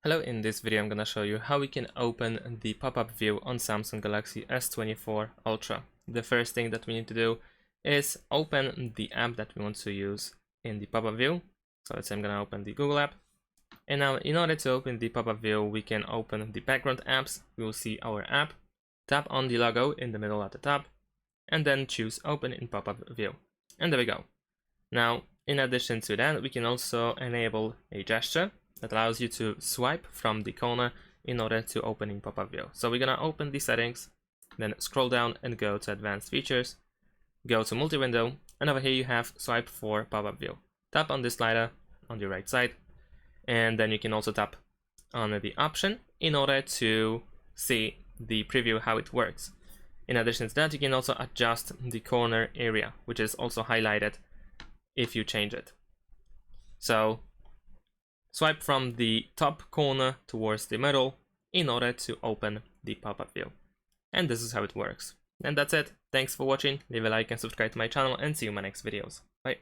Hello, in this video I'm gonna show you how we can open the pop-up view on Samsung Galaxy S24 Ultra. The first thing that we need to do is open the app that we want to use in the pop-up view. So let's say I'm gonna open the Google app. And now in order to open the pop-up view, we can open the background apps. We will see our app, tap on the logo in the middle at the top, and then choose open in pop-up view. And there we go. Now, in addition to that, we can also enable a gesture that allows you to swipe from the corner in order to open in pop-up view. So we're gonna open the settings, then scroll down and go to advanced features, go to multi-window, and over here you have swipe for pop-up view. Tap on this slider on the right side, and then you can also tap on the option in order to see the preview how it works. In addition to that, you can also adjust the corner area, which is also highlighted if you change it. So swipe from the top corner towards the middle in order to open the pop-up view. And this is how it works. And that's it. Thanks for watching. Leave a like and subscribe to my channel, and see you in my next videos. Bye.